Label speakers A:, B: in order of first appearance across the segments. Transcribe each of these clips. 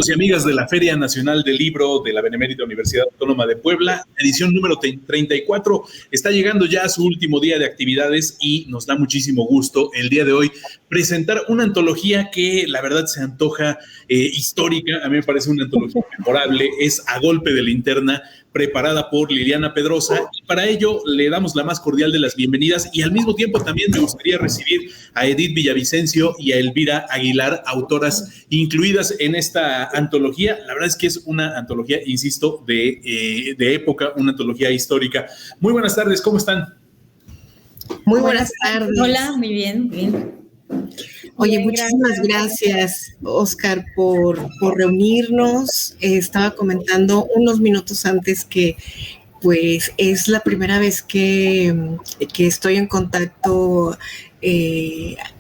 A: Amigos y amigas de la Feria Nacional del Libro de la Benemérita Universidad Autónoma de Puebla, edición número 34, está llegando ya a su último día de actividades y nos da muchísimo gusto el día de hoy presentar una antología que la verdad se antoja histórica. A mí me parece una antología memorable, es A Golpe de Linterna, preparada por Liliana Pedrosa, y para ello le damos la más cordial de las bienvenidas, y al mismo tiempo también me gustaría recibir a Edith Villavicencio y a Elvira Aguilar, autoras incluidas en esta antología. La verdad es que es una antología, insisto, de época, una antología histórica. Muy buenas tardes, ¿cómo están?
B: Muy buenas tardes.
C: Hola, muy bien, bien.
B: Oye, muchísimas gracias, Oscar, por reunirnos. Estaba comentando unos minutos antes que pues es la primera vez que estoy en contacto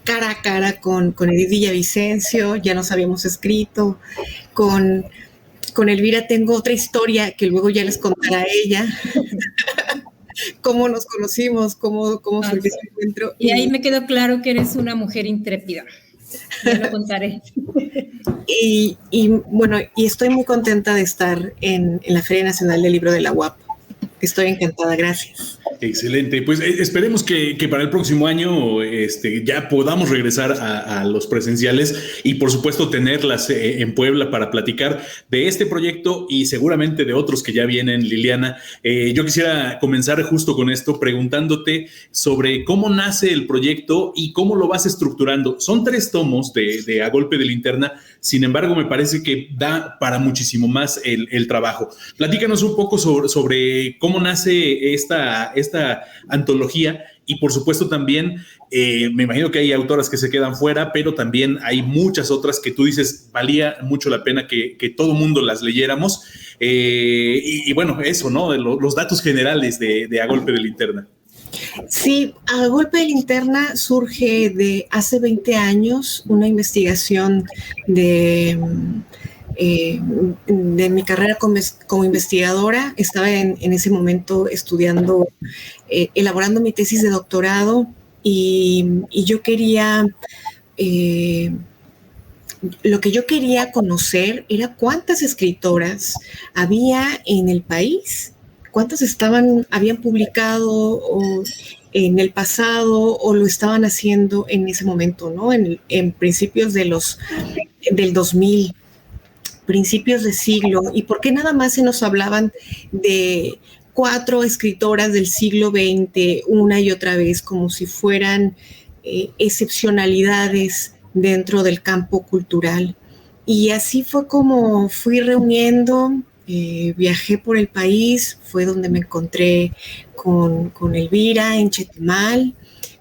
B: cara a cara con Edith Villavicencio. Ya nos habíamos escrito. Con Elvira tengo otra historia que luego ya les contará ella. Cómo nos conocimos, cómo surgió ese encuentro.
C: Y ahí me quedó claro que eres una mujer intrépida. Ya lo contaré.
B: Y bueno, y estoy muy contenta de estar en la Feria Nacional del Libro de la UAP. Estoy encantada, gracias.
A: Excelente, pues esperemos que para el próximo año ya podamos regresar a los presenciales y por supuesto tenerlas en Puebla para platicar de este proyecto y seguramente de otros que ya vienen, Liliana. Yo quisiera comenzar justo con esto preguntándote sobre cómo nace el proyecto y cómo lo vas estructurando. Son 3 tomos de A Golpe de Linterna, sin embargo me parece que da para muchísimo más el trabajo. Platícanos un poco sobre cómo nace esta antología y por supuesto también me imagino que hay autoras que se quedan fuera, pero también hay muchas otras que tú dices valía mucho la pena que todo mundo las leyéramos y bueno, eso, ¿no? Los datos generales de A Golpe de Linterna.
B: Sí, A Golpe de Linterna surge de hace 20 años, una investigación de mi carrera como investigadora. Estaba en ese momento estudiando, elaborando mi tesis de doctorado y yo quería, lo que yo quería conocer era cuántas escritoras había en el país, cuántas habían publicado en el pasado o lo estaban haciendo en ese momento, ¿no? En principios del 2000. Principios de siglo, y por qué nada más se nos hablaban de 4 escritoras del siglo XX una y otra vez, como si fueran excepcionalidades dentro del campo cultural. Y así fue como fui reuniendo, viajé por el país, fue donde me encontré con Elvira en Chetumal,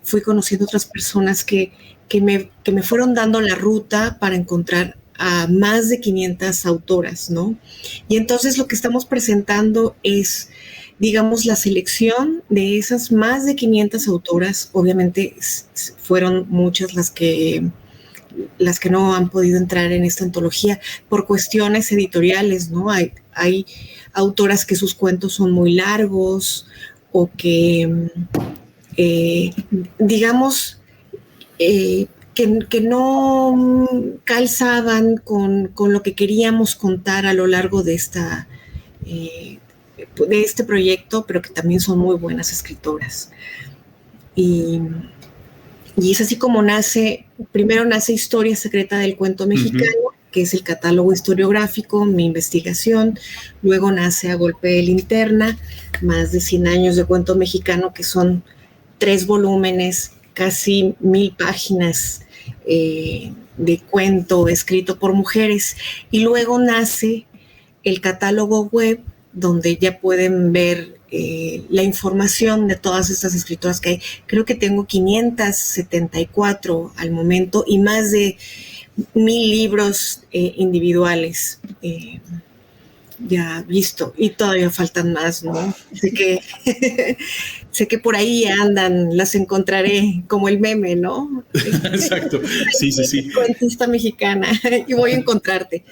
B: fui conociendo otras personas que me fueron dando la ruta para encontrar a más de 500 autoras, ¿no? Y entonces lo que estamos presentando es, digamos, la selección de esas más de 500 autoras. Obviamente fueron muchas las que no han podido entrar en esta antología por cuestiones editoriales, ¿no? Hay autoras que sus cuentos son muy largos o que, digamos, que no calzaban con lo que queríamos contar a lo largo de este proyecto, pero que también son muy buenas escritoras. Y es así como primero nace Historia Secreta del Cuento Mexicano, que es el catálogo historiográfico, mi investigación. Luego nace A Golpe de Linterna, más de 100 años de cuento mexicano, que son 3 volúmenes, casi 1000 páginas de cuento escrito por mujeres. Y luego nace el catálogo web, donde ya pueden ver la información de todas estas escritoras que hay. Creo que tengo 574 al momento y más de 1000 libros individuales ya visto, y todavía faltan más, ¿no? Sé que, sé que por ahí andan, las encontraré, como el meme, ¿no?
A: Exacto, sí.
B: Cuentista mexicana, y voy a encontrarte.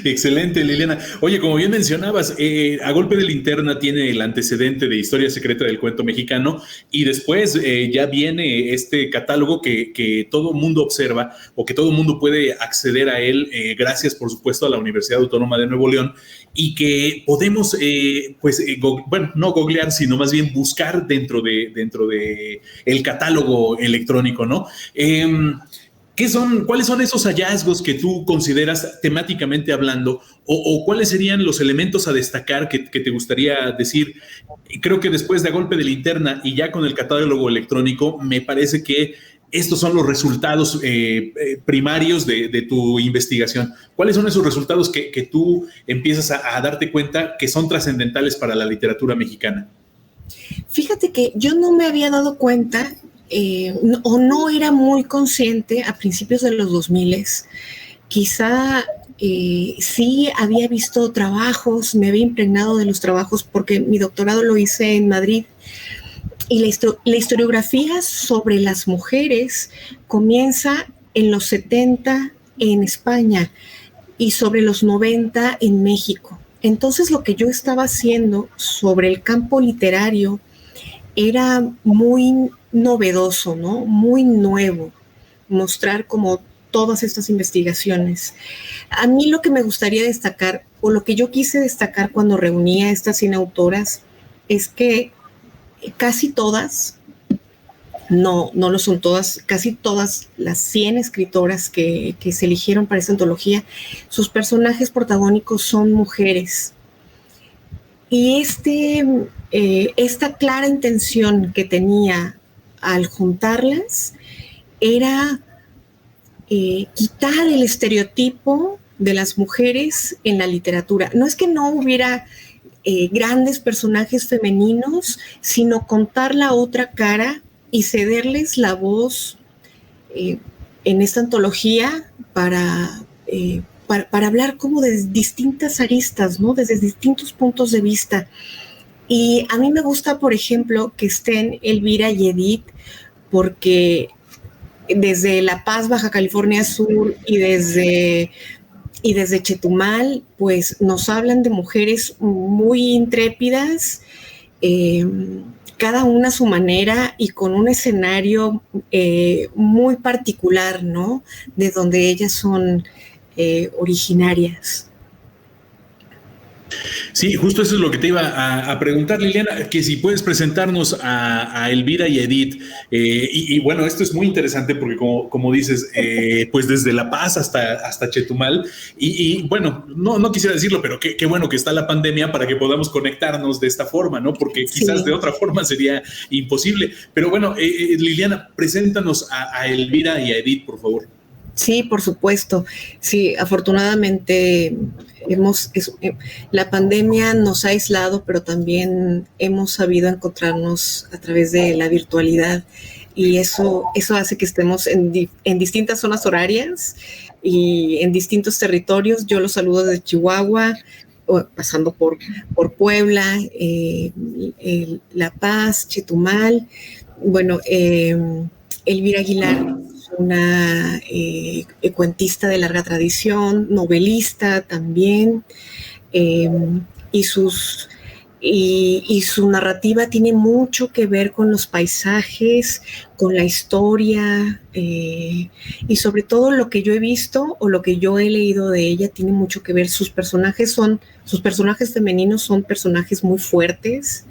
A: Excelente, Liliana. Oye, como bien mencionabas, A Golpe de Linterna tiene el antecedente de Historia Secreta del Cuento Mexicano y después ya viene este catálogo que todo mundo observa o que todo mundo puede acceder a él gracias, por supuesto, a la Universidad Autónoma de Nuevo León y que podemos, no googlear, sino más bien buscar dentro de el catálogo electrónico, ¿no? ¿Cuáles son esos hallazgos que tú consideras temáticamente hablando o cuáles serían los elementos a destacar que te gustaría decir? Creo que después de A Golpe de Linterna y ya con el catálogo electrónico, me parece que estos son los resultados primarios de tu investigación. ¿Cuáles son esos resultados que tú empiezas a darte cuenta que son trascendentales para la literatura mexicana?
B: Fíjate que yo no me había dado cuenta no era muy consciente a principios de los 2000. Quizá sí había visto trabajos, me había impregnado de los trabajos porque mi doctorado lo hice en Madrid y la historiografía sobre las mujeres comienza en los 70 en España y sobre los 90 en México. Entonces lo que yo estaba haciendo sobre el campo literario era muy novedoso, ¿no? Muy nuevo, mostrar como todas estas investigaciones. A mí lo que me gustaría destacar, o lo que yo quise destacar cuando reunía a estas 100 autoras, es que casi todas, no lo son todas, casi todas las 100 escritoras que se eligieron para esta antología, sus personajes protagónicos son mujeres. Y esta clara intención que tenía al juntarlas era quitar el estereotipo de las mujeres en la literatura. No es que no hubiera grandes personajes femeninos, sino contar la otra cara y cederles la voz en esta antología para hablar como de distintas aristas, ¿no? Desde distintos puntos de vista. Y a mí me gusta, por ejemplo, que estén Elvira y Edith, porque desde La Paz, Baja California Sur, y desde Chetumal, pues nos hablan de mujeres muy intrépidas, cada una a su manera y con un escenario muy particular, ¿no? De donde ellas son originarias.
A: Sí, justo eso es lo que te iba a preguntar, Liliana, que si puedes presentarnos a Elvira y Edith. Y bueno, esto es muy interesante porque como dices, pues desde La Paz hasta Chetumal. Y bueno, no quisiera decirlo, pero qué bueno que está la pandemia para que podamos conectarnos de esta forma, ¿no? Porque quizás sí, de otra forma sería imposible. Pero bueno, Liliana, preséntanos a Elvira y a Edith, por favor.
B: Sí, por supuesto. Sí, afortunadamente la pandemia nos ha aislado, pero también hemos sabido encontrarnos a través de la virtualidad y eso hace que estemos en distintas zonas horarias y en distintos territorios. Yo los saludo desde Chihuahua, pasando por Puebla, La Paz, Chetumal. Bueno, Elvira Aguilar, una cuentista de larga tradición, novelista también, y su narrativa tiene mucho que ver con los paisajes, con la historia, y sobre todo lo que yo he visto o lo que yo he leído de ella tiene mucho que ver. Sus personajes femeninos son personajes muy fuertes,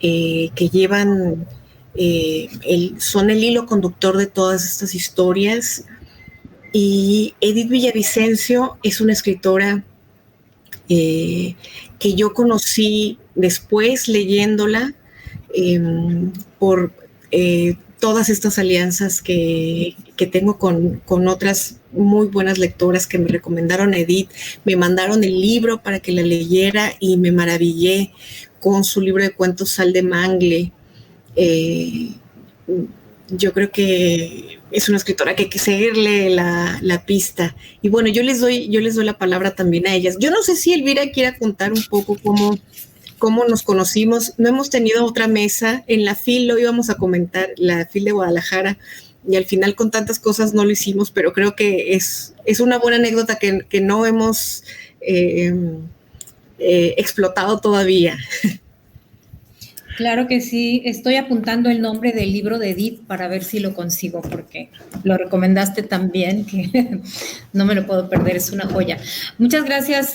B: que llevan son el hilo conductor de todas estas historias. Y Edith Villavicencio es una escritora que yo conocí después leyéndola por todas estas alianzas que tengo con otras muy buenas lectoras que me recomendaron a Edith, me mandaron el libro para que la leyera y me maravillé con su libro de cuentos Sal de Mangle. Yo creo que es una escritora que hay que seguirle la pista. Y bueno, yo les doy la palabra también a ellas. Yo no sé si Elvira quiera contar un poco cómo nos conocimos. No hemos tenido otra mesa. En la FIL lo íbamos a comentar, la FIL de Guadalajara, y al final con tantas cosas no lo hicimos, pero creo que es una buena anécdota que no hemos explotado todavía.
C: Claro que sí, estoy apuntando el nombre del libro de Edith para ver si lo consigo, porque lo recomendaste tan bien que no me lo puedo perder, es una joya. Muchas gracias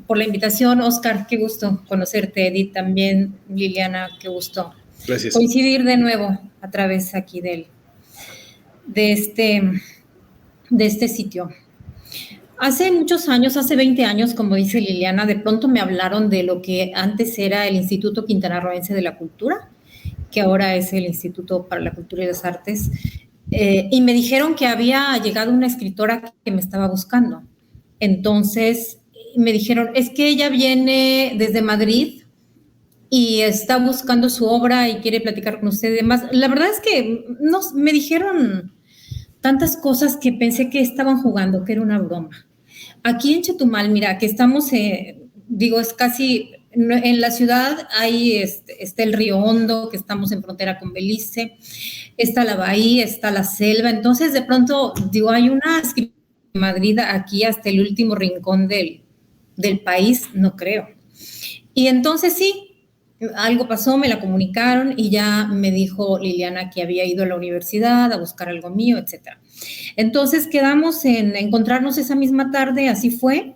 C: por la invitación, Oscar, qué gusto conocerte, Edith también, Liliana, qué gusto.
A: Gracias.
C: Coincidir de nuevo a través aquí de este sitio. Hace muchos años, hace 20 años, como dice Liliana, de pronto me hablaron de lo que antes era el Instituto Quintanarroense de la Cultura, que ahora es el Instituto para la Cultura y las Artes, y me dijeron que había llegado una escritora que me estaba buscando. Entonces me dijeron, es que ella viene desde Madrid y está buscando su obra y quiere platicar con usted y demás. La verdad es que me dijeron tantas cosas que pensé que estaban jugando, que era una broma. Aquí en Chetumal, mira, que estamos, es casi, en la ciudad hay, está el Río Hondo, que estamos en frontera con Belice, está la bahía, está la selva, entonces de pronto, hay una Madrid aquí hasta el último rincón del país, no creo. Y entonces sí, algo pasó, me la comunicaron y ya me dijo Liliana que había ido a la universidad a buscar algo mío, etcétera. Entonces quedamos en encontrarnos esa misma tarde, así fue.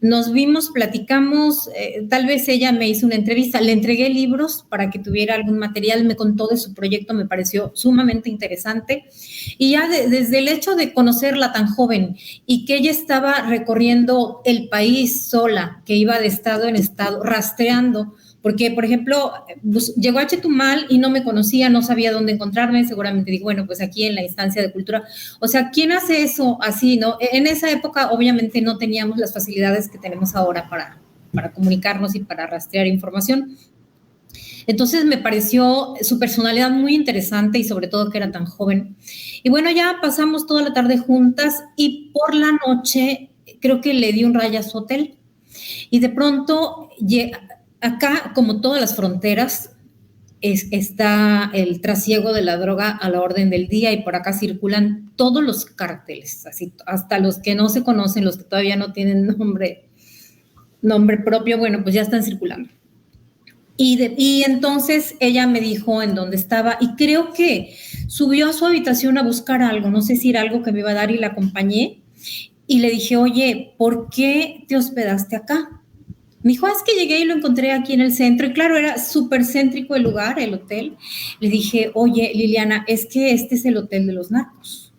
C: Nos vimos, platicamos, tal vez ella me hizo una entrevista, le entregué libros para que tuviera algún material, me contó de su proyecto, me pareció sumamente interesante. Y ya desde el hecho de conocerla tan joven y que ella estaba recorriendo el país sola, que iba de estado en estado, rastreando, porque, por ejemplo, llegó a Chetumal y no me conocía, no sabía dónde encontrarme, seguramente dijo, bueno, pues aquí en la instancia de cultura. O sea, ¿quién hace eso así, no? En esa época, obviamente, no teníamos las facilidades que tenemos ahora para comunicarnos y para rastrear información. Entonces, me pareció su personalidad muy interesante y sobre todo que era tan joven. Y bueno, ya pasamos toda la tarde juntas y por la noche creo que le di un raya a su hotel. Y de pronto... Acá, como todas las fronteras, está el trasiego de la droga a la orden del día y por acá circulan todos los cárteles, así, hasta los que no se conocen, los que todavía no tienen nombre propio, bueno, pues ya están circulando. Y entonces ella me dijo en dónde estaba y creo que subió a su habitación a buscar algo, no sé si era algo que me iba a dar y la acompañé y le dije, oye, ¿por qué te hospedaste acá? Me dijo, es que llegué y lo encontré aquí en el centro. Y claro, era súper céntrico el lugar, el hotel. Le dije, oye, Liliana, es que este es el hotel de los narcos.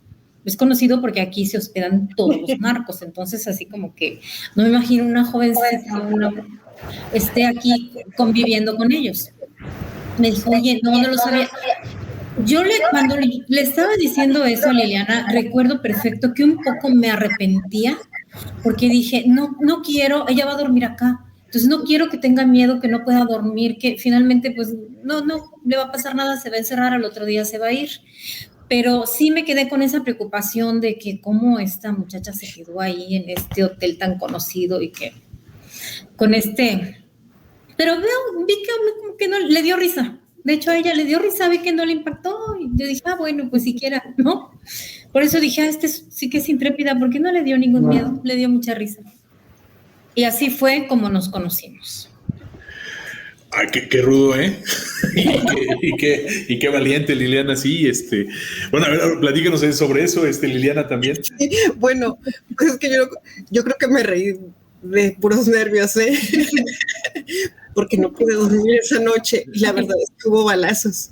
C: Es conocido porque aquí se hospedan todos los narcos. Entonces, así como que no me imagino una jovencita esté aquí conviviendo con ellos. Me dijo, oye, no lo sabía. Yo cuando le estaba diciendo eso a Liliana, recuerdo perfecto que un poco me arrepentía porque dije, no quiero, ella va a dormir acá. Entonces no quiero que tenga miedo, que no pueda dormir, que finalmente pues no le va a pasar nada, se va a encerrar, al otro día se va a ir. Pero sí me quedé con esa preocupación de que cómo esta muchacha se quedó ahí en este hotel tan conocido y que con pero vi que no le dio risa. De hecho a ella le dio risa, vi que no le impactó y yo dije, bueno, pues siquiera, ¿no? Por eso dije, sí que es intrépida, porque no le dio ningún miedo, le dio mucha risa. Y así fue como nos conocimos.
A: Ay, qué rudo, ¿eh? y qué valiente, Liliana, sí. Bueno, a ver, platícanos sobre eso, Liliana, también.
B: Sí, bueno, pues es que yo creo que me reí de puros nervios, ¿eh? Porque no pude dormir esa noche y la verdad es que hubo balazos.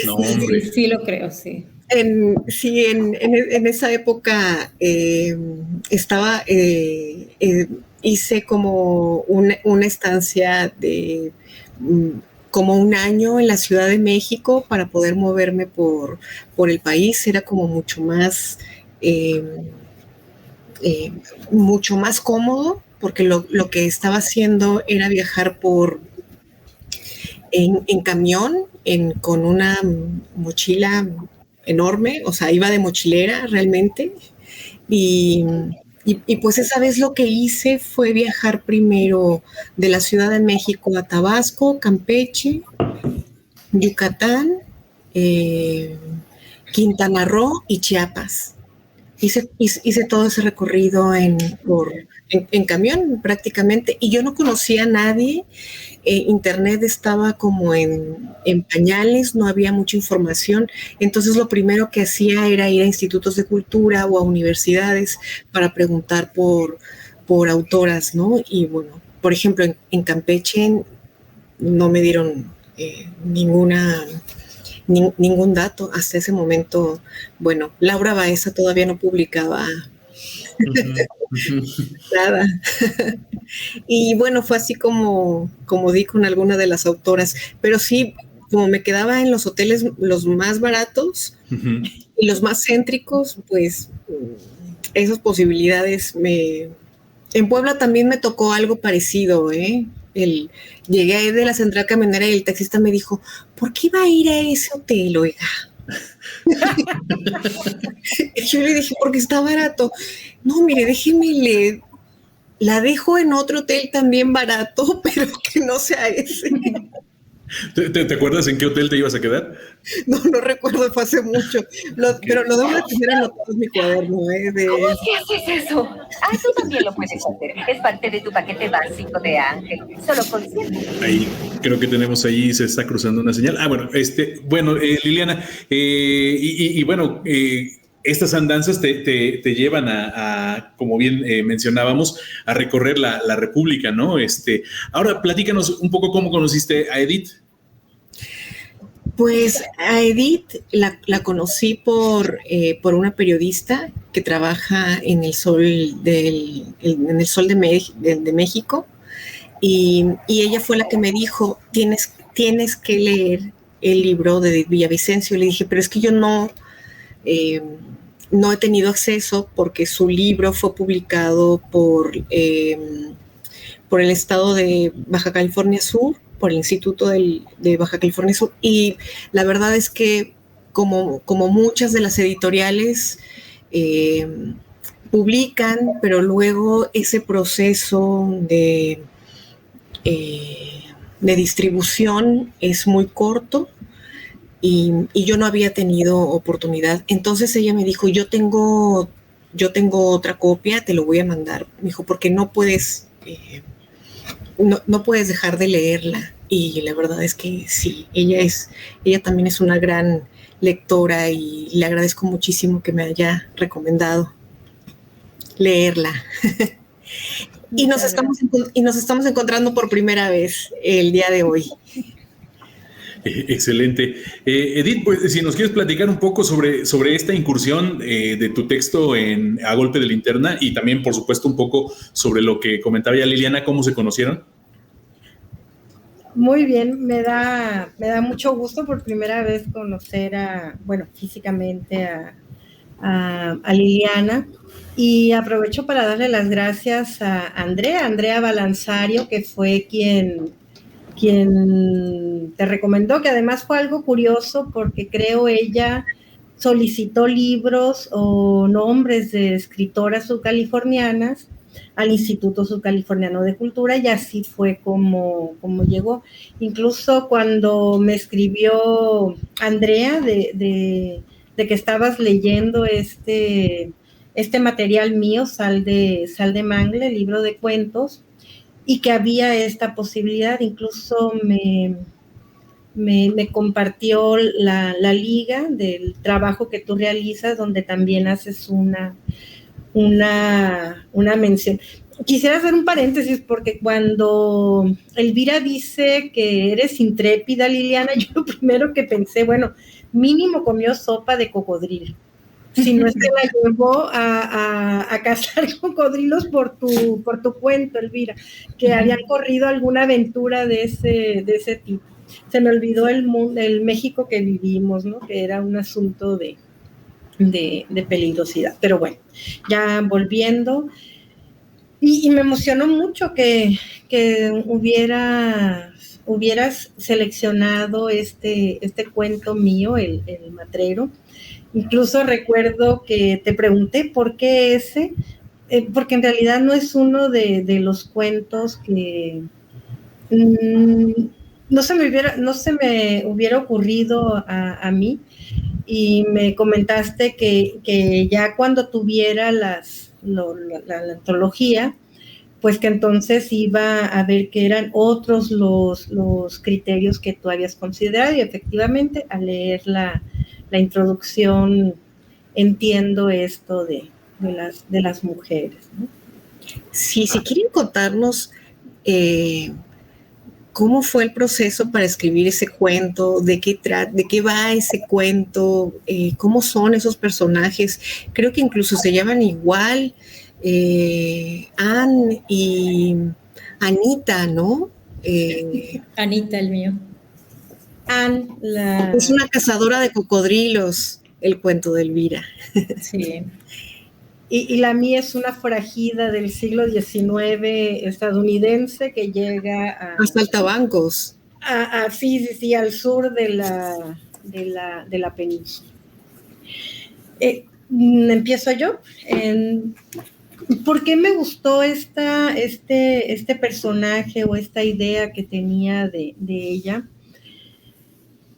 A: No, hombre.
C: Sí, lo creo, sí.
B: En esa época hice como una estancia de como un año en la Ciudad de México para poder moverme por el país. Era como mucho más cómodo porque lo que estaba haciendo era viajar en camión con una mochila enorme, o sea, iba de mochilera realmente. Y pues esa vez lo que hice fue viajar primero de la Ciudad de México a Tabasco, Campeche, Yucatán, Quintana Roo y Chiapas. Hice todo ese recorrido en camión prácticamente, y yo no conocía a nadie. Internet estaba como en pañales, no había mucha información, entonces lo primero que hacía era ir a institutos de cultura o a universidades para preguntar por autoras, ¿no? Y bueno, por ejemplo, en Campeche no me dieron ningún dato hasta ese momento. Bueno, Laura Baeza todavía no publicaba nada. Y bueno, fue así como di con alguna de las autoras, pero sí, como me quedaba en los hoteles los más baratos y los más céntricos, pues esas posibilidades En Puebla también me tocó algo parecido, ¿eh? Llegué ahí de la central camionera y el taxista me dijo, ¿por qué iba a ir a ese hotel, oiga? Yo le dije, porque está barato. No, mire, déjeme, la dejo en otro hotel también barato, pero que no sea ese.
A: ¿Te acuerdas en qué hotel te ibas a quedar?
B: No recuerdo, fue hace mucho. Pero lo debo de tener anotado en mi cuaderno.
D: ¿Cómo es que haces eso? Tú también lo puedes hacer. Es parte de tu paquete básico de Ángel. Solo consciente.
A: Ahí, creo que tenemos ahí, se está cruzando una señal. Bueno, Liliana, y bueno, estas andanzas te llevan a como bien mencionábamos, a recorrer la República, ¿no? Ahora, platícanos un poco cómo conociste a Edith.
B: Pues a Edith la conocí por una periodista que trabaja en El Sol de México, y ella fue la que me dijo, tienes que leer el libro de Edith Villavicencio. Le dije, pero es que yo no he tenido acceso porque su libro fue publicado por el estado de Baja California Sur, por el Instituto de Baja California Sur, y la verdad es que como muchas de las editoriales publican, pero luego ese proceso de distribución es muy corto, y yo no había tenido oportunidad. Entonces ella me dijo, yo tengo otra copia, te lo voy a mandar. Me dijo, porque no puedes dejar de leerla. Y la verdad es que sí, ella también es una gran lectora, y le agradezco muchísimo que me haya recomendado leerla. Y nos estamos encontrando por primera vez el día de hoy.
A: Excelente. Edith, pues si nos quieres platicar un poco sobre esta incursión de tu texto A Golpe de Linterna, y también, por supuesto, un poco sobre lo que comentaba ya Liliana, cómo se conocieron.
C: Muy bien, me da mucho gusto por primera vez conocer físicamente a Liliana, y aprovecho para darle las gracias a Andrea Balanzario, que fue quien te recomendó, que además fue algo curioso porque creo ella solicitó libros o nombres de escritoras subcalifornianas al Instituto Subcaliforniano de Cultura, y así fue como llegó. Incluso cuando me escribió Andrea de que estabas leyendo este material mío, Sal de Mangle, el libro de cuentos, y que había esta posibilidad, incluso me compartió la liga del trabajo que tú realizas, donde también haces una mención. Quisiera hacer un paréntesis, porque cuando Elvira dice que eres intrépida, Liliana, yo lo primero que pensé, bueno, mínimo comió sopa de cocodrilo. Si no es que la llevó a cazar cocodrilos por tu cuento, Elvira, que habían corrido alguna aventura de ese tipo. Se me olvidó el México que vivimos, ¿no? Que era un asunto de peligrosidad. Pero bueno, ya volviendo, y me emocionó mucho que hubieras
E: hubieras seleccionado este cuento mío, el matrero. Incluso recuerdo que te pregunté por qué ese, porque en realidad no es uno de los cuentos que no se me hubiera ocurrido a mí, y me comentaste que ya cuando tuviera la antología, pues que entonces iba a ver que eran otros los criterios que tú habías considerado, y efectivamente al leer la introducción entiendo esto de las mujeres, ¿no?
B: Sí, si quieren contarnos cómo fue el proceso para escribir ese cuento, de qué va ese cuento, cómo son esos personajes, creo que incluso se llaman igual, Anne y Anita, ¿no?
C: Anita, el mío.
E: Anne,
B: es una cazadora de cocodrilos, el cuento de Elvira.
C: Sí.
E: Y la mía es una forajida del siglo XIX estadounidense que llega a
B: Saltabancos.
E: Sí, al sur de la península. Empiezo yo. ¿Por qué me gustó este personaje o esta idea que tenía de ella?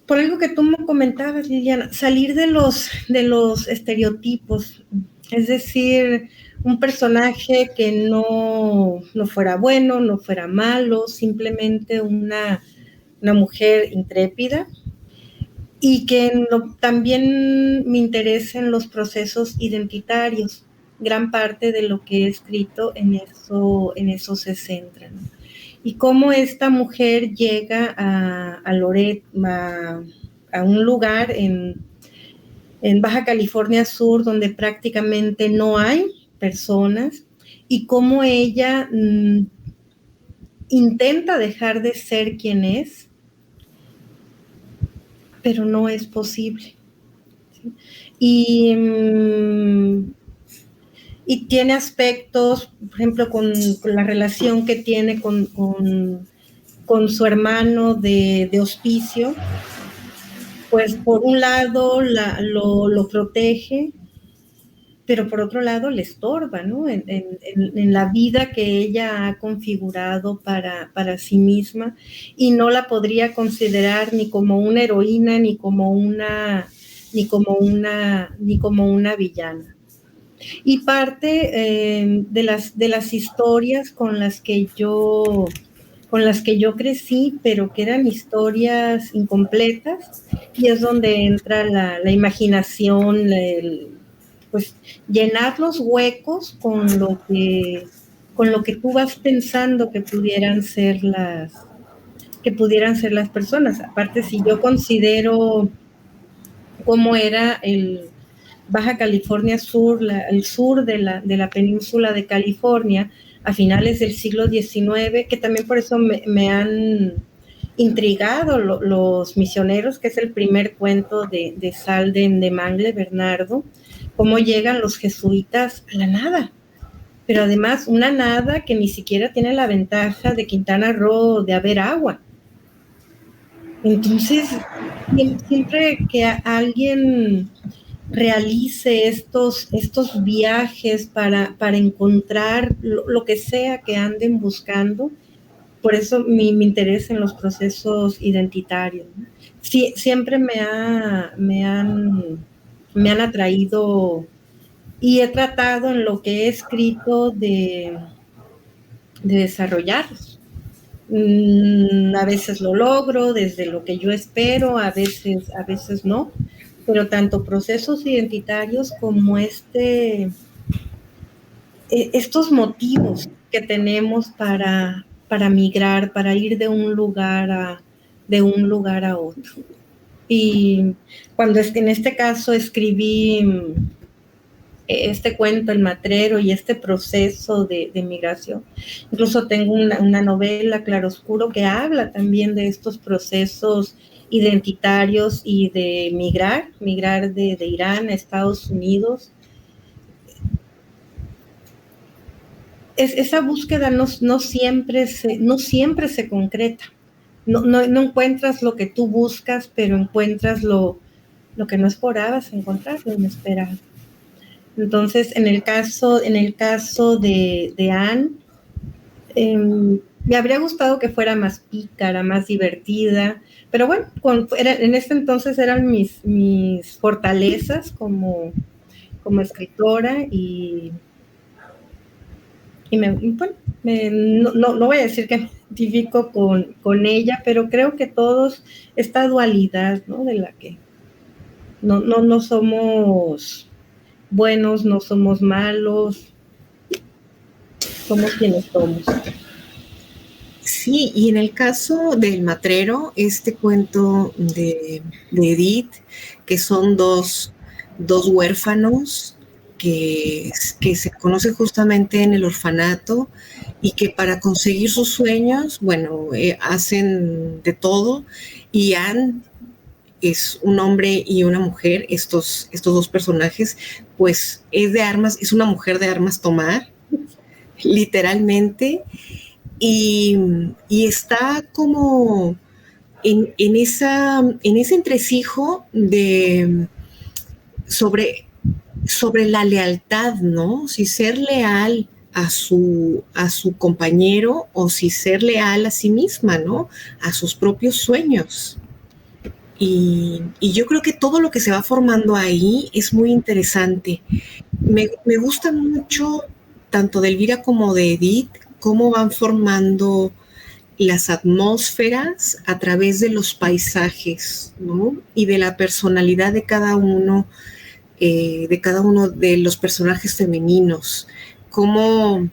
E: Por algo que tú me comentabas, Liliana, salir de los estereotipos. Es decir, un personaje que no fuera bueno, no fuera malo, simplemente una mujer intrépida, y que también me interesan los procesos identitarios. Gran parte de lo que he escrito en eso se centra, ¿no? Y cómo esta mujer llega a Loreto, a un lugar en Baja California Sur donde prácticamente no hay personas, y cómo ella intenta dejar de ser quien es, pero no es posible. ¿Sí? Y tiene aspectos, por ejemplo, con la relación que tiene con su hermano de hospicio. Pues por un lado lo protege, pero por otro lado le estorba, ¿no? En la vida que ella ha configurado para sí misma, y no la podría considerar ni como una heroína, ni como una villana. Y parte de las historias con las que yo crecí, pero que eran historias incompletas, y es donde entra la imaginación, pues llenar los huecos con lo que tú vas pensando que pudieran ser las personas. Aparte, si yo considero cómo era el Baja California Sur, el sur de la península de California, a finales del siglo XIX, que también por eso me han intrigado los misioneros, que es el primer cuento de Salden de Mangle, Bernardo, cómo llegan los jesuitas a la nada, pero además una nada que ni siquiera tiene la ventaja de Quintana Roo de haber agua. Entonces, siempre que alguien realice estos viajes para encontrar lo que sea que anden buscando, por eso mi interés en los procesos identitarios, ¿no? Sí, siempre me han atraído, y he tratado en lo que he escrito de desarrollarlos. A veces lo logro desde lo que yo espero, a veces no, pero tanto procesos identitarios como estos motivos que tenemos para migrar, para ir de un lugar a otro. Y cuando en este caso escribí este cuento, El Matrero, y este proceso de migración, incluso tengo una novela, Claroscuro, que habla también de estos procesos identitarios y de migrar de Irán a Estados Unidos. Esa búsqueda no siempre se concreta, no encuentras lo que tú buscas, pero encuentras lo que no esperabas encontrar, lo inesperado. Entonces, en el caso de Anne, me habría gustado que fuera más pícara, más divertida, pero bueno, en este entonces eran mis fortalezas como escritora y no voy a decir que me identifico con ella, pero creo que todos, esta dualidad, ¿no? De la que no somos buenos, no somos malos, somos quienes somos.
B: Sí, y en el caso del Matrero, este cuento de Edith, que son dos huérfanos que se conocen justamente en el orfanato y que para conseguir sus sueños, bueno, hacen de todo, y Anne es un hombre y una mujer, estos dos personajes, pues es una mujer de armas tomar, literalmente, y está como en ese entresijo sobre la lealtad, ¿no? Si ser leal a su compañero o si ser leal a sí misma, ¿no? A sus propios sueños. Y yo creo que todo lo que se va formando ahí es muy interesante. Me gusta mucho, tanto de Elvira como de Edith, cómo van formando las atmósferas a través de los paisajes, ¿no? Y de la personalidad de cada uno de los personajes femeninos. Cómo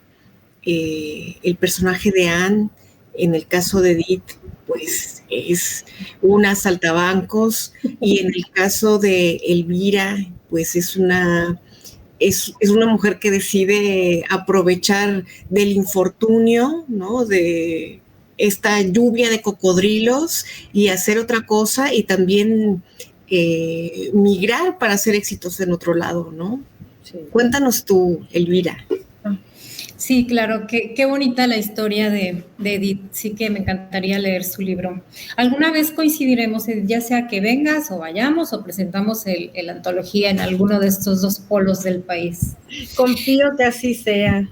B: el personaje de Anne, en el caso de Edith, pues es una saltabancos, y en el caso de Elvira, pues es una mujer que decide aprovechar del infortunio, ¿no? De esta lluvia de cocodrilos y hacer otra cosa, y también migrar para hacer éxitos en otro lado, ¿no? Sí. Cuéntanos tú, Elvira.
C: Sí, claro, qué bonita la historia de Edith, sí que me encantaría leer su libro. Alguna vez coincidiremos, ya sea que vengas o vayamos o presentamos la antología en alguno de estos dos polos del país.
E: Confío que así sea.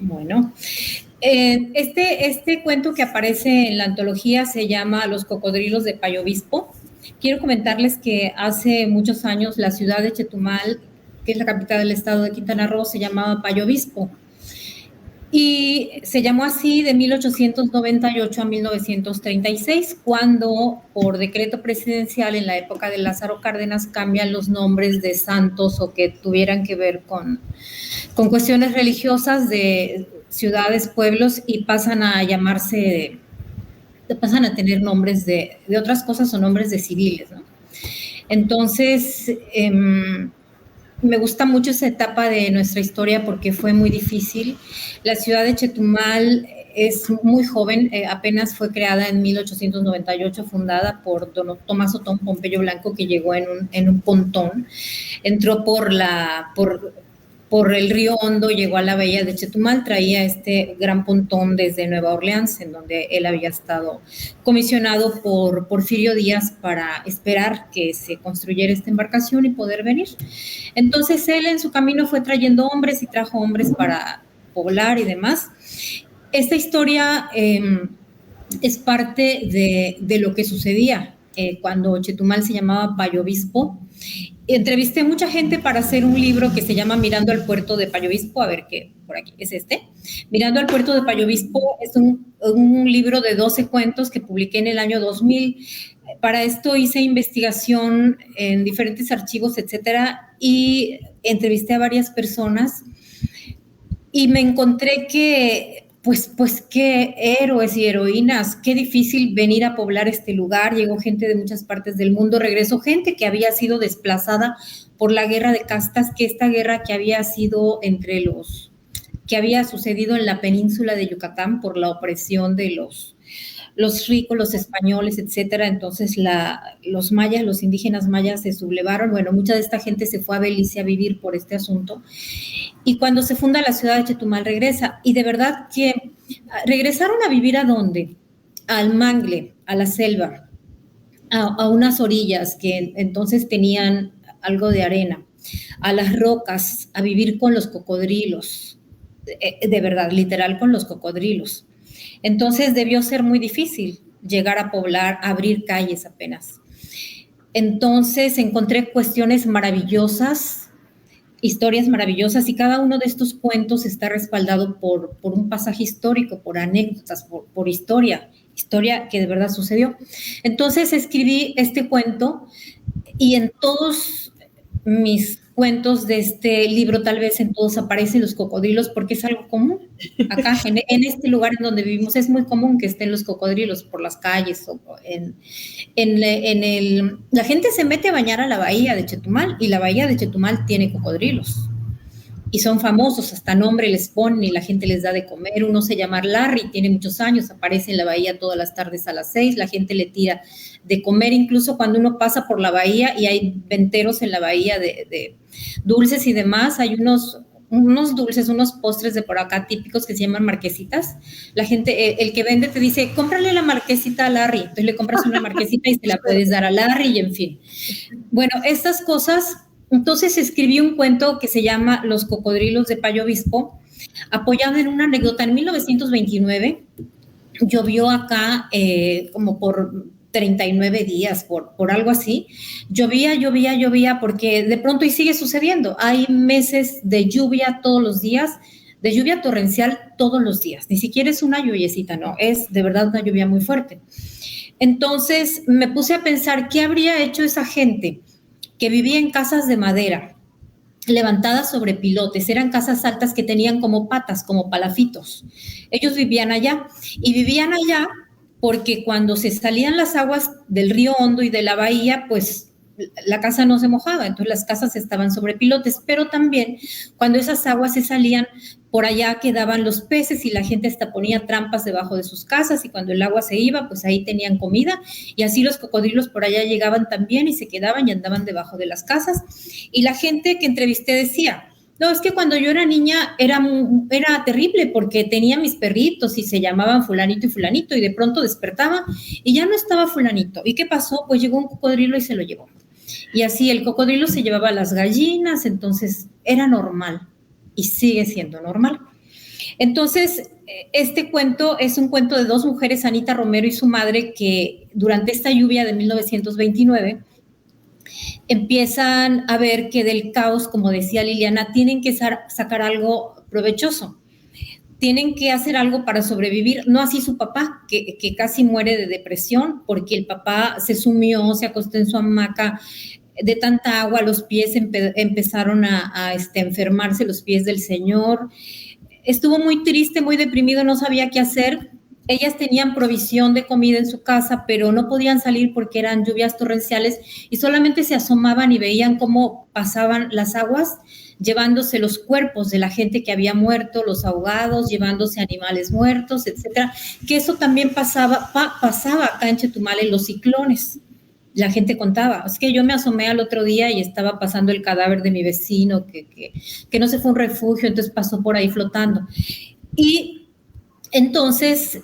C: Bueno, este cuento que aparece en la antología se llama Los cocodrilos de Payo Obispo. Quiero comentarles que hace muchos años la ciudad de Chetumal, que es la capital del estado de Quintana Roo, se llamaba Payo Obispo. Y se llamó así de 1898 a 1936, cuando por decreto presidencial en la época de Lázaro Cárdenas cambian los nombres de santos o que tuvieran que ver con cuestiones religiosas de ciudades, pueblos, y pasan a tener nombres de otras cosas o nombres de civiles, ¿no? Entonces, me gusta mucho esa etapa de nuestra historia porque fue muy difícil. La ciudad de Chetumal es muy joven, apenas fue creada en 1898, fundada por don Tomás Otón Pompeyo Blanco, que llegó en un pontón, entró por el río Hondo, llegó a la bahía de Chetumal, traía este gran pontón desde Nueva Orleans, en donde él había estado comisionado por Porfirio Díaz para esperar que se construyera esta embarcación y poder venir. Entonces él en su camino fue trayendo hombres y trajo hombres para poblar y demás. Esta historia es parte de lo que sucedía cuando Chetumal se llamaba Payo Obispo. Entrevisté mucha gente para hacer un libro que se llama Mirando al puerto de Payo Obispo, a ver qué por aquí es Mirando al puerto de Payo Obispo es un libro de 12 cuentos que publiqué en el año 2000. Para esto hice investigación en diferentes archivos, etcétera, y entrevisté a varias personas y me encontré que pues qué héroes y heroínas, qué difícil venir a poblar este lugar. Llegó gente de muchas partes del mundo, regresó gente que había sido desplazada por la guerra de castas, que esta guerra que había sido que había sucedido en la península de Yucatán por la opresión de los ricos, los españoles, etcétera. Entonces los mayas, los indígenas mayas se sublevaron. Bueno, mucha de esta gente se fue a Belice a vivir por este asunto. Y cuando se funda la ciudad de Chetumal regresa. Y de verdad que regresaron a vivir ¿a dónde? al mangle, a la selva, a unas orillas que entonces tenían algo de arena, a las rocas, a vivir con los cocodrilos, de verdad, literal con los cocodrilos. Entonces debió ser muy difícil llegar a poblar, a abrir calles apenas. Entonces encontré cuestiones maravillosas, historias maravillosas, y cada uno de estos cuentos está respaldado por un pasaje histórico, por anécdotas, por historia que de verdad sucedió. Entonces escribí este cuento, y en todos mis cuentos de este libro, tal vez en todos aparecen los cocodrilos, porque es algo común. Acá, en este lugar en donde vivimos, es muy común que estén los cocodrilos por las calles. O la gente se mete a bañar a la bahía de Chetumal, y la bahía de Chetumal tiene cocodrilos. Y son famosos, hasta nombre les ponen y la gente les da de comer. Uno se llama Larry, tiene muchos años, aparece en la bahía todas las tardes a las 6, la gente le tira de comer, incluso cuando uno pasa por la bahía y hay venteros en la bahía de dulces y demás, hay unos dulces, unos postres de por acá típicos que se llaman marquesitas. La gente, el que vende te dice, cómprale la marquesita a Larry, entonces le compras una marquesita y se la puedes dar a Larry, y en fin. Bueno, estas cosas. Entonces escribí un cuento que se llama Los cocodrilos de Payo Obispo, apoyado en una anécdota. En 1929 llovió acá como por 39 días, por algo así. Llovía, porque de pronto, y sigue sucediendo, hay meses de lluvia todos los días, de lluvia torrencial todos los días. Ni siquiera es una lluviecita, no, es de verdad una lluvia muy fuerte. Entonces me puse a pensar, ¿qué habría hecho esa gente que vivía en casas de madera, levantadas sobre pilotes? Eran casas altas que tenían como patas, como palafitos. Ellos vivían allá, y vivían allá porque cuando se salían las aguas del río Hondo y de la bahía, pues la casa no se mojaba, entonces las casas estaban sobre pilotes, pero también cuando esas aguas se salían, por allá quedaban los peces y la gente hasta ponía trampas debajo de sus casas, y cuando el agua se iba, pues ahí tenían comida, y así los cocodrilos por allá llegaban también y se quedaban y andaban debajo de las casas. Y la gente que entrevisté decía, no, es que cuando yo era niña era terrible porque tenía mis perritos y se llamaban fulanito y fulanito, y de pronto despertaba y ya no estaba fulanito. ¿Y qué pasó? Pues llegó un cocodrilo y se lo llevó. Y así el cocodrilo se llevaba a las gallinas, entonces era normal y sigue siendo normal. Entonces, este cuento es un cuento de dos mujeres, Anita Romero y su madre, que durante esta lluvia de 1929 empiezan a ver que del caos, como decía Liliana, tienen que sacar algo provechoso. Tienen que hacer algo para sobrevivir, no así su papá, que casi muere de depresión, porque el papá se sumió, se acostó en su hamaca, de tanta agua los pies empezaron a enfermarse, los pies del señor. Estuvo muy triste, muy deprimido, no sabía qué hacer. Ellas tenían provisión de comida en su casa, pero no podían salir porque eran lluvias torrenciales, y solamente se asomaban y veían cómo pasaban las aguas, llevándose los cuerpos de la gente que había muerto, los ahogados, llevándose animales muertos, etcétera. Que eso también pasaba acá en Chetumal en los ciclones. La gente contaba, es que yo me asomé al otro día y estaba pasando el cadáver de mi vecino, que no se fue a un refugio, entonces pasó por ahí flotando. Y entonces,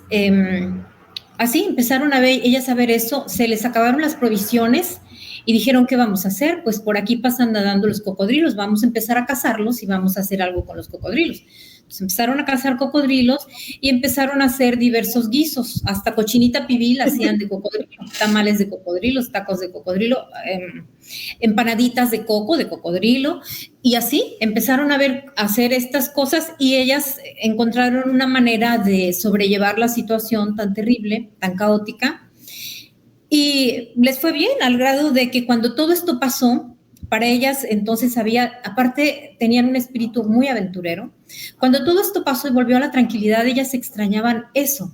C: así empezaron ellas a ver eso, se les acabaron las provisiones y dijeron, ¿qué vamos a hacer? Pues por aquí pasan nadando los cocodrilos, vamos a empezar a cazarlos y vamos a hacer algo con los cocodrilos. Entonces empezaron a cazar cocodrilos y empezaron a hacer diversos guisos, hasta cochinita pibil hacían de cocodrilo, tamales de cocodrilos, tacos de cocodrilo, empanaditas de coco, de cocodrilo, y así empezaron a hacer estas cosas, y ellas encontraron una manera de sobrellevar la situación tan terrible, tan caótica, y les fue bien, al grado de que cuando todo esto pasó, para ellas entonces aparte tenían un espíritu muy aventurero. Cuando todo esto pasó y volvió a la tranquilidad, ellas extrañaban eso,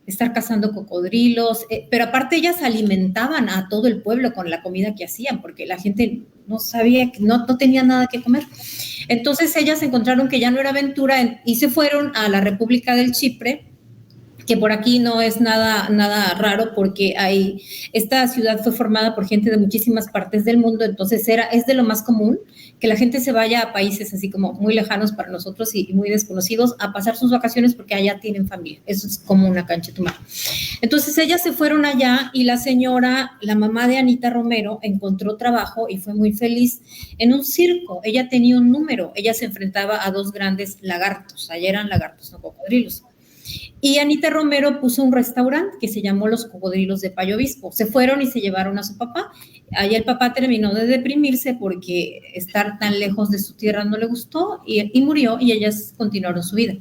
C: estar cazando cocodrilos, pero aparte ellas alimentaban a todo el pueblo con la comida que hacían, porque la gente no sabía, no tenía nada que comer. Entonces ellas encontraron que ya no era aventura y se fueron a la República del Chipre que por aquí no es nada raro porque esta ciudad fue formada por gente de muchísimas partes del mundo, entonces es de lo más común que la gente se vaya a países así como muy lejanos para nosotros y muy desconocidos a pasar sus vacaciones porque allá tienen familia, eso es como una canchetumá. Entonces ellas se fueron allá y la señora, la mamá de Anita Romero, encontró trabajo y fue muy feliz en un circo. Ella tenía un número, ella se enfrentaba a 2 grandes lagartos, allá eran lagartos, no cocodrilos. Y Anita Romero puso un restaurante que se llamó Los Cocodrilos de Payo Obispo. Se fueron y se llevaron a su papá. Allá el papá terminó de deprimirse porque estar tan lejos de su tierra no le gustó y murió, y ellas continuaron su vida.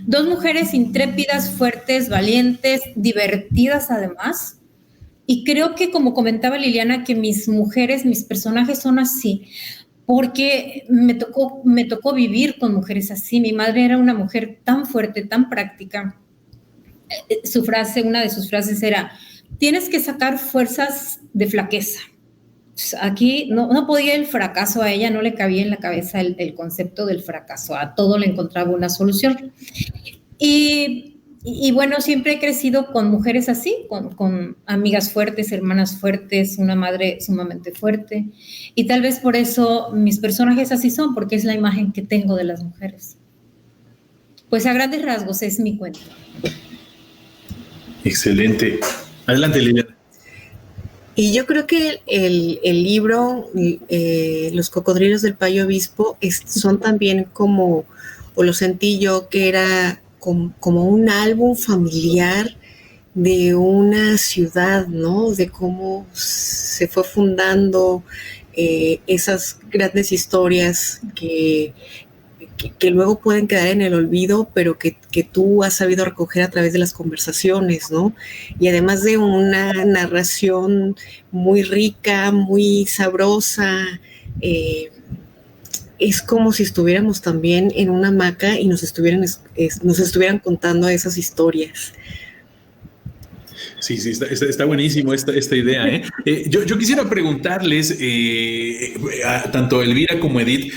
C: 2 mujeres intrépidas, fuertes, valientes, divertidas además. Y creo que, como comentaba Liliana, que mis personajes son así, porque me tocó vivir con mujeres así. Mi madre era una mujer tan fuerte, tan práctica. Una de sus frases era: tienes que sacar fuerzas de flaqueza. Aquí no podía el fracaso, a ella no le cabía en la cabeza el concepto del fracaso, a todo le encontraba una solución. Y bueno, siempre he crecido con mujeres así, con amigas fuertes, hermanas fuertes, una madre sumamente fuerte, y tal vez por eso mis personajes así son, porque es la imagen que tengo de las mujeres. Pues a grandes rasgos es mi cuento.
A: Excelente. Adelante, Liliana.
B: Y yo creo que el libro, Los Cocodrilos del Payo Obispo, son también como, o lo sentí yo, que era como un álbum familiar de una ciudad, ¿no? De cómo se fue fundando esas grandes historias que luego pueden quedar en el olvido, pero que tú has sabido recoger a través de las conversaciones, ¿no? Y además de una narración muy rica, muy sabrosa, es como si estuviéramos también en una hamaca y nos estuvieran contando esas historias.
A: Sí, está buenísimo esta idea, ¿eh? Yo quisiera preguntarles, tanto a Elvira como a Edith,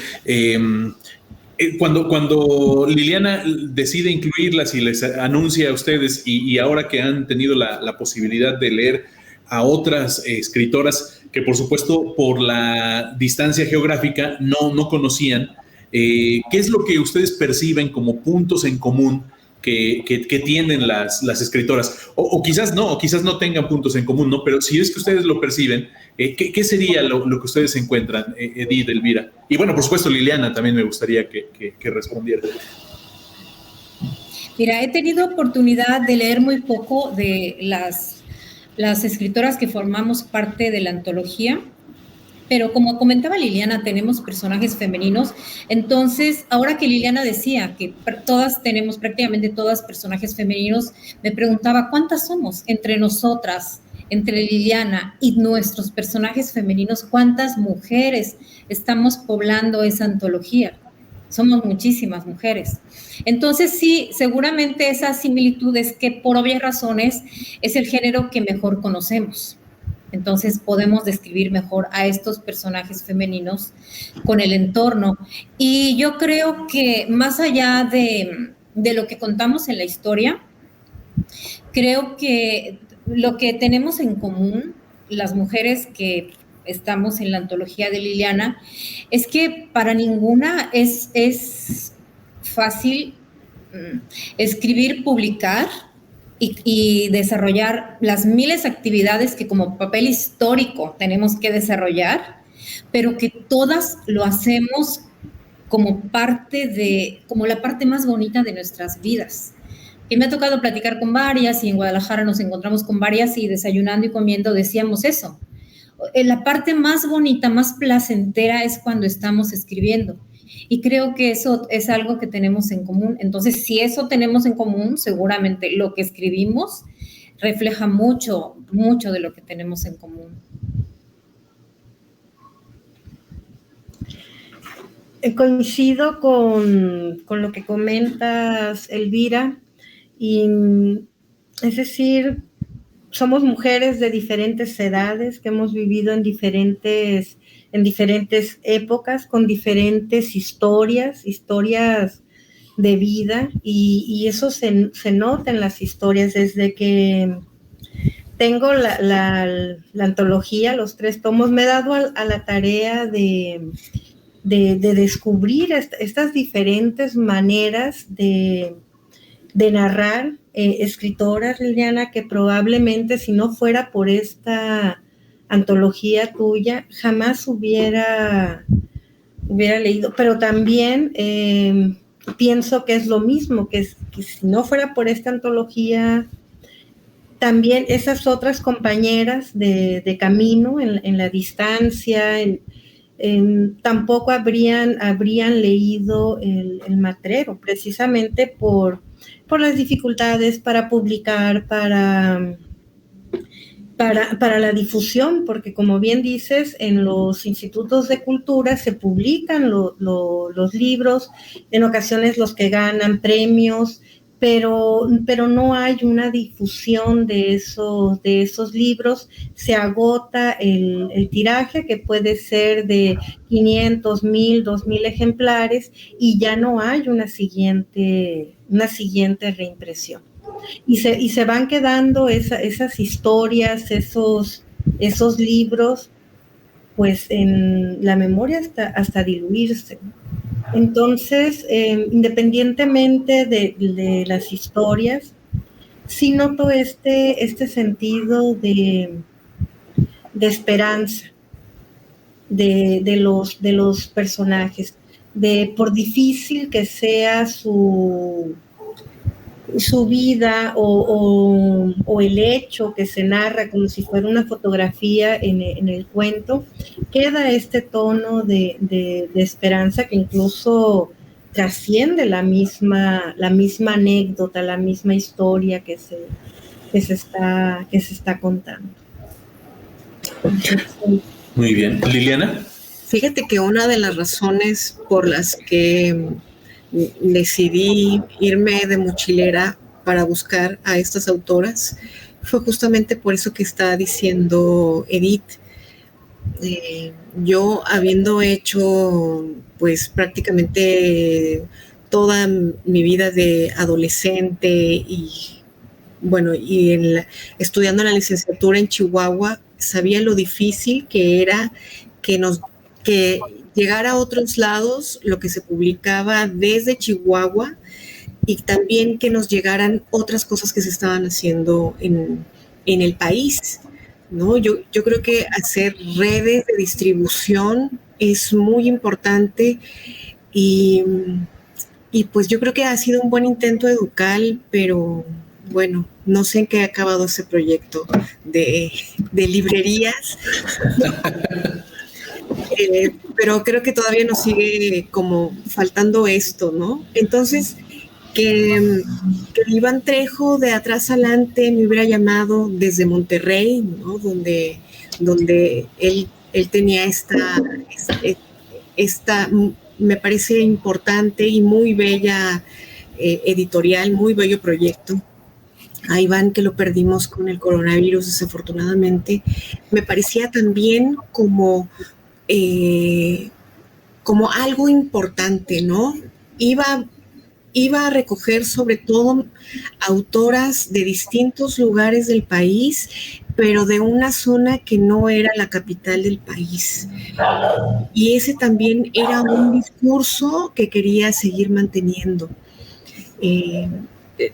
A: cuando Liliana decide incluirlas y les anuncia a ustedes, y ahora que han tenido la posibilidad de leer a otras escritoras que, por supuesto, por la distancia geográfica no conocían, ¿qué es lo que ustedes perciben como puntos en común que tienen las escritoras? O quizás no tengan puntos en común, ¿no? Pero si es que ustedes lo perciben, ¿qué sería lo que ustedes encuentran, Edith, Elvira? Y bueno, por supuesto, Liliana, también me gustaría que respondiera.
C: Mira, he tenido oportunidad de leer muy poco de las escritoras que formamos parte de la antología, pero como comentaba Liliana, tenemos personajes femeninos. Entonces, ahora que Liliana decía que prácticamente todas personajes femeninos, me preguntaba, ¿cuántas somos entre nosotras, entre Liliana y nuestros personajes femeninos? ¿Cuántas mujeres estamos poblando esa antología? Somos muchísimas mujeres. Entonces, sí, seguramente esa similitud es que, por obvias razones, es el género que mejor conocemos. Entonces podemos describir mejor a estos personajes femeninos con el entorno. Y yo creo que más allá de lo que contamos en la historia, creo que lo que tenemos en común, las mujeres que estamos en la antología de Liliana, es que para ninguna es fácil escribir, publicar y desarrollar las miles de actividades que como papel histórico tenemos que desarrollar, pero que todas lo hacemos como la parte más bonita de nuestras vidas. Y me ha tocado platicar con varias, y en Guadalajara nos encontramos con varias, y desayunando y comiendo decíamos eso. La parte más bonita, más placentera es cuando estamos escribiendo. Y creo que eso es algo que tenemos en común. Entonces, si eso tenemos en común, seguramente lo que escribimos refleja mucho de lo que tenemos en común.
E: Coincido con lo que comentas, Elvira, y es decir, somos mujeres de diferentes edades que hemos vivido en diferentes épocas, con diferentes historias de vida, y eso se nota en las historias. Desde que tengo la antología, los 3 tomos, me he dado a la tarea de descubrir estas diferentes maneras de narrar, escritoras, Liliana, que probablemente si no fuera por esta antología tuya, jamás hubiera leído. Pero también pienso que es lo mismo, que si no fuera por esta antología, también esas otras compañeras de camino en la distancia, tampoco habrían leído el Matrero, precisamente por las dificultades para publicar, para la difusión, porque como bien dices, en los institutos de cultura se publican los libros, en ocasiones los que ganan premios, pero no hay una difusión de esos libros. Se agota el tiraje, que puede ser de 500, 1000, 2000 ejemplares, y ya no hay una siguiente reimpresión. Y se van quedando esas historias, esos libros, pues en la memoria hasta diluirse. Entonces, independientemente de las historias, sí noto este sentido de esperanza de los personajes, por difícil que sea su vida o el hecho que se narra como si fuera una fotografía en el cuento, queda este tono de esperanza que incluso trasciende la misma anécdota, la misma historia que se está contando.
A: Muy bien. Liliana.
B: Fíjate que una de las razones por las que decidí irme de mochilera para buscar a estas autoras fue justamente por eso que está diciendo Edith. Yo, habiendo hecho pues prácticamente toda mi vida de adolescente y bueno, estudiando la licenciatura en Chihuahua, sabía lo difícil que era que llegar a otros lados lo que se publicaba desde Chihuahua, y también que nos llegaran otras cosas que se estaban haciendo en el país, ¿no? Yo creo que hacer redes de distribución es muy importante, y pues yo creo que ha sido un buen intento educal, pero bueno, no sé en qué ha acabado ese proyecto de librerías. Pero creo que todavía nos sigue como faltando esto, ¿no? Entonces, que Iván Trejo de atrás adelante me hubiera llamado desde Monterrey, ¿no? Donde él tenía esta me parece importante y muy bella editorial, muy bello proyecto. A Iván, que lo perdimos con el coronavirus, desafortunadamente, me parecía también como algo importante, ¿no? Iba a recoger sobre todo autoras de distintos lugares del país, pero de una zona que no era la capital del país. Y ese también era un discurso que quería seguir manteniendo.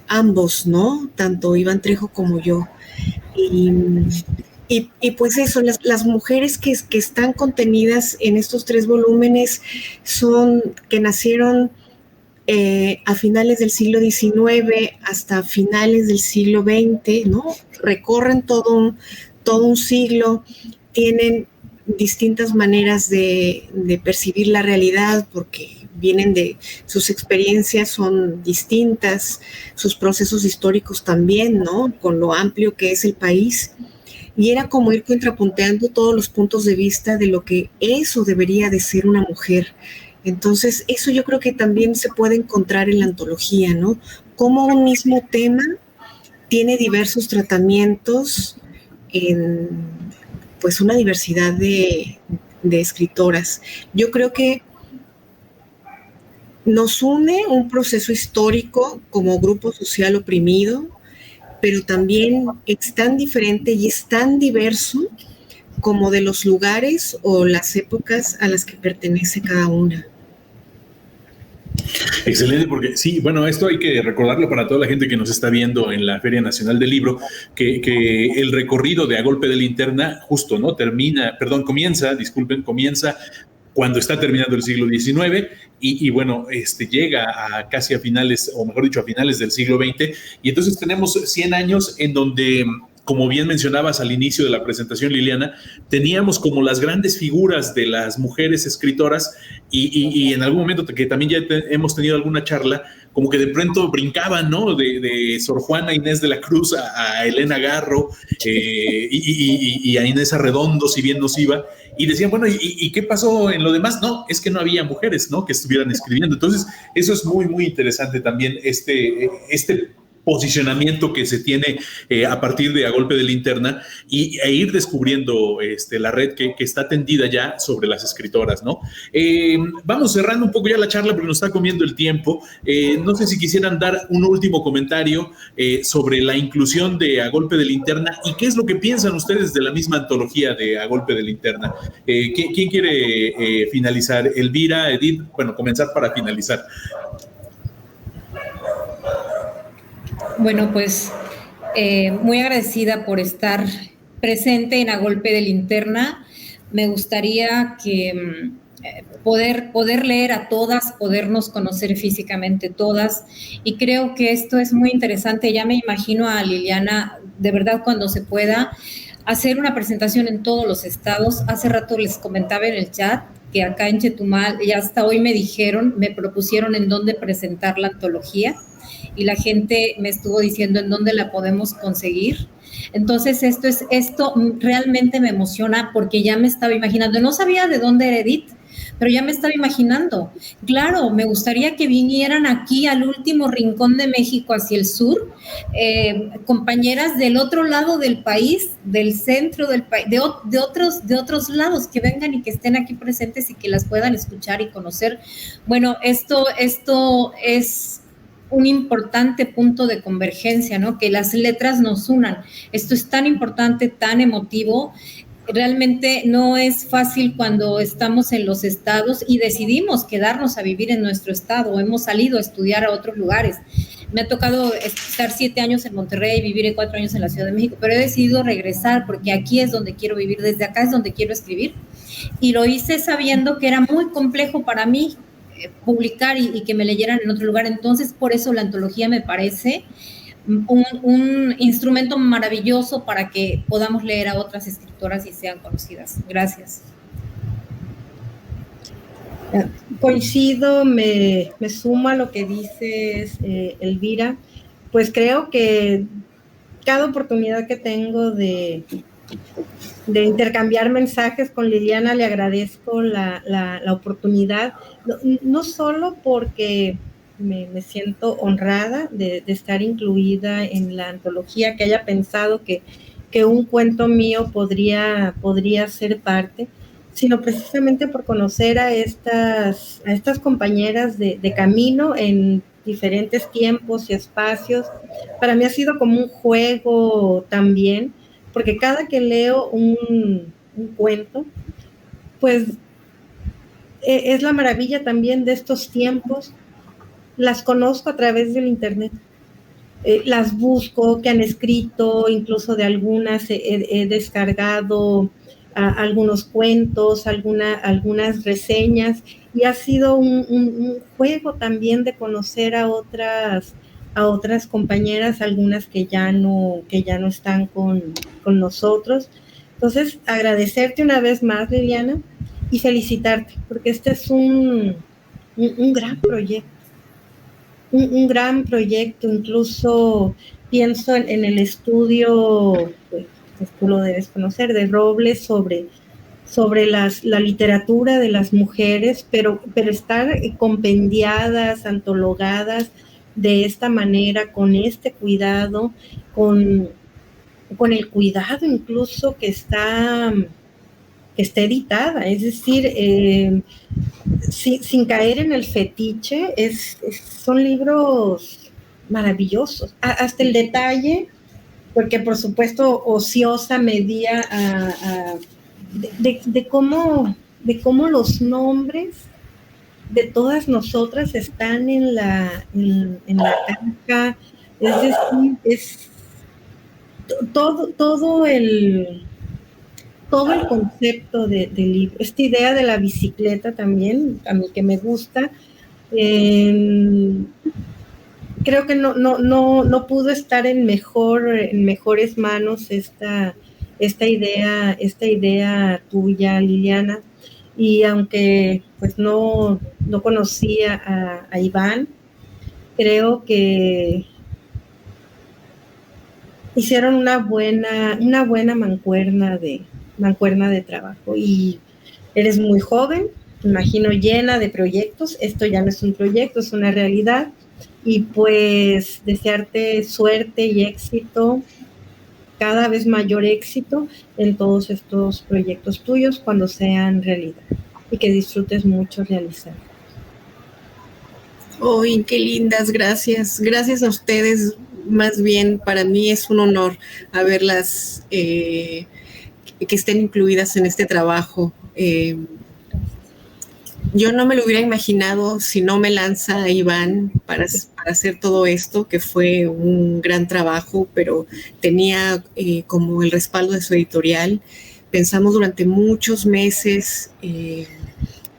B: Ambos, ¿no? Tanto Iván Trejo como yo. Y pues eso, las mujeres que están contenidas en estos 3 volúmenes que nacieron a finales del siglo XIX hasta finales del siglo XX, ¿no? Recorren todo un siglo, tienen distintas maneras de percibir la realidad, porque vienen sus experiencias son distintas, sus procesos históricos también, ¿no? Con lo amplio que es el país. Y era como ir contrapunteando todos los puntos de vista de lo que eso debería de ser una mujer. Entonces, eso yo creo que también se puede encontrar en la antología, ¿no? Como un mismo tema tiene diversos tratamientos en, pues, una diversidad de escritoras. Yo creo que Nos une un proceso histórico como grupo social oprimido, pero también es tan diferente y es tan diverso como de los lugares o las épocas a las que pertenece cada una.
A: Excelente, porque sí, bueno, esto hay que recordarlo para toda la gente que nos está viendo en la Feria Nacional del Libro, que el recorrido de A Golpe de Linterna justo, ¿no? Comienza cuando está terminando el siglo XIX y bueno, llega a casi a finales, o mejor dicho, a finales del siglo XX, y entonces tenemos 100 años en donde, como bien mencionabas al inicio de la presentación, Liliana, teníamos como las grandes figuras de las mujeres escritoras y en algún momento que también ya hemos tenido alguna charla, como que de pronto brincaban, ¿no? De Sor Juana Inés de la Cruz a Elena Garro y a Inés Arredondo, si bien nos iba, y decían, bueno, ¿y qué pasó en lo demás? No, es que no había mujeres, ¿no? Que estuvieran escribiendo. Entonces, eso es muy, muy interesante también, este posicionamiento que se tiene a partir de A Golpe de Linterna e ir descubriendo la red que está tendida ya sobre las escritoras, ¿no? Vamos cerrando un poco ya la charla porque nos está comiendo el tiempo. No sé si quisieran dar un último comentario sobre la inclusión de A Golpe de Linterna y qué es lo que piensan ustedes de la misma antología de A Golpe de Linterna. ¿Quién quiere finalizar? Elvira, Edith, bueno, comenzar para finalizar.
C: Bueno, pues muy agradecida por estar presente en A Golpe de Linterna. Me gustaría que poder leer a todas, podernos conocer físicamente todas, y creo que esto es muy interesante. Ya me imagino a Liliana, de verdad, cuando se pueda, hacer una presentación en todos los estados. Hace rato les comentaba en el chat que acá en Chetumal, y hasta hoy me propusieron en dónde presentar la antología, y la gente me estuvo diciendo en dónde la podemos conseguir. Entonces esto realmente me emociona porque ya me estaba imaginando, no sabía de dónde era Edith, pero ya me estaba imaginando. Claro, me gustaría que vinieran aquí al último rincón de México, hacia el sur, compañeras del otro lado del país, del centro del país, de otros lados, que vengan y que estén aquí presentes y que las puedan escuchar y conocer. Bueno, esto es un importante punto de convergencia, ¿no? Que las letras nos unan. Esto es tan importante, tan emotivo. Realmente no es fácil cuando estamos en los estados y decidimos quedarnos a vivir en nuestro estado, o hemos salido a estudiar a otros lugares. Me ha tocado estar 7 años en Monterrey, vivir 4 años en la Ciudad de México, pero he decidido regresar porque aquí es donde quiero vivir, desde acá es donde quiero escribir. Y lo hice sabiendo que era muy complejo para mí publicar y que me leyeran en otro lugar. Entonces, por eso la antología me parece un instrumento maravilloso para que podamos leer a otras escritoras y sean conocidas. Gracias.
E: Coincido, me sumo a lo que dices, Elvira. Pues creo que cada oportunidad que tengo de intercambiar mensajes con Liliana, le agradezco la oportunidad, no solo porque me siento honrada de estar incluida en la antología, que haya pensado que un cuento mío podría ser parte, sino precisamente por conocer a estas compañeras de camino en diferentes tiempos y espacios. Para mí ha sido como un juego también, porque cada que leo un cuento, pues es la maravilla también de estos tiempos. Las conozco a través del internet, las busco, que han escrito, incluso de algunas he descargado algunos cuentos, algunas reseñas, y ha sido un juego también de conocer a otras compañeras, algunas que ya no están con nosotros. Entonces, agradecerte una vez más, Liliana, y felicitarte, porque este es un gran proyecto. Un gran proyecto. Incluso pienso en el estudio, pues tú lo debes conocer, de Robles sobre la literatura de las mujeres, pero estar compendiadas, antologadas de esta manera, con este cuidado, con el cuidado incluso que está está editada, es decir, sin caer en el fetiche, son libros maravillosos, hasta el detalle, porque por supuesto ociosa medía de cómo los nombres de todas nosotras están en la caja, es decir, es todo el concepto del libro, esta idea de la bicicleta también, a mí que me gusta, creo que no pudo estar en mejores manos esta idea tuya, Liliana, y aunque pues no conocía a Iván, creo que hicieron una buena mancuerna de trabajo, y eres muy joven, me imagino llena de proyectos. Esto ya no es un proyecto, es una realidad, y pues desearte suerte y éxito, cada vez mayor éxito en todos estos proyectos tuyos cuando sean realidad, y que disfrutes mucho realizar.
B: ¡Ay, qué lindas! Gracias. Gracias a ustedes. Más bien, para mí es un honor haberlas, que estén incluidas en este trabajo. Yo no me lo hubiera imaginado si no me lanza Iván para hacer todo esto, que fue un gran trabajo, pero tenía como el respaldo de su editorial. Pensamos durante muchos meses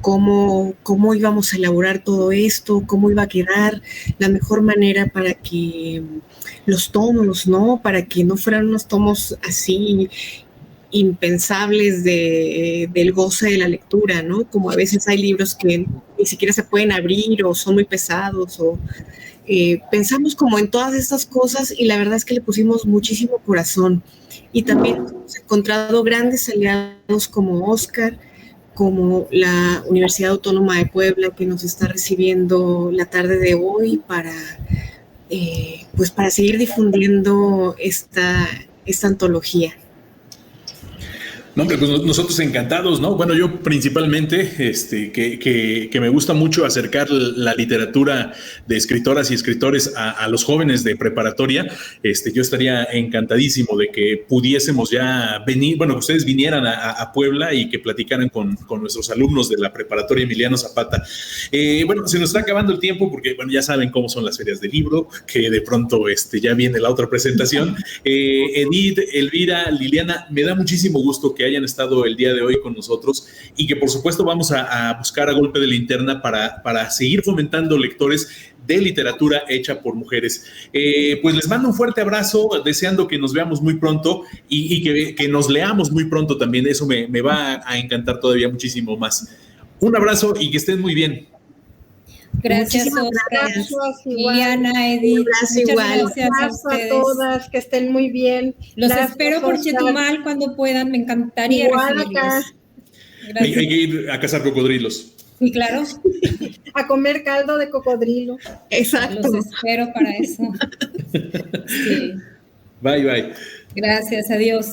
B: cómo íbamos a elaborar todo esto, cómo iba a quedar la mejor manera para que los tomos, ¿no? Para que no fueran unos tomos así impensables del goce de la lectura, ¿no? Como a veces hay libros que ni siquiera se pueden abrir o son muy pesados, o pensamos como en todas estas cosas, y la verdad es que le pusimos muchísimo corazón, y también hemos encontrado grandes aliados como Oscar, como la Universidad Autónoma de Puebla, que nos está recibiendo la tarde de hoy para seguir difundiendo esta antología.
A: No, hombre, pues nosotros encantados, ¿no? Bueno, yo principalmente, que me gusta mucho acercar la literatura de escritoras y escritores a los jóvenes de preparatoria. Yo estaría encantadísimo de que pudiésemos ya venir, bueno, que ustedes vinieran a Puebla y que platicaran con nuestros alumnos de la preparatoria Emiliano Zapata. Bueno, se nos está acabando el tiempo porque, bueno, ya saben cómo son las ferias de libro, que de pronto ya viene la otra presentación. Edith, Elvira, Liliana, me da muchísimo gusto que hayan estado el día de hoy con nosotros, y que por supuesto vamos a buscar a golpe de linterna para seguir fomentando lectores de literatura hecha por mujeres. Pues les mando un fuerte abrazo, deseando que nos veamos muy pronto y que nos leamos muy pronto también. Eso me va a encantar todavía muchísimo más. Un abrazo y que estén muy bien.
C: Gracias, Oscar, Liliana, Edith.
B: Gracias
E: a todas, que estén muy bien.
C: Los espero por Chetumal cuando puedan, me encantaría recibirlos.
A: Hay que ir a cazar cocodrilos.
C: Sí, claro.
E: A comer caldo de cocodrilo.
B: Exacto.
C: Los espero para eso. Sí.
A: Bye, bye.
C: Gracias, adiós.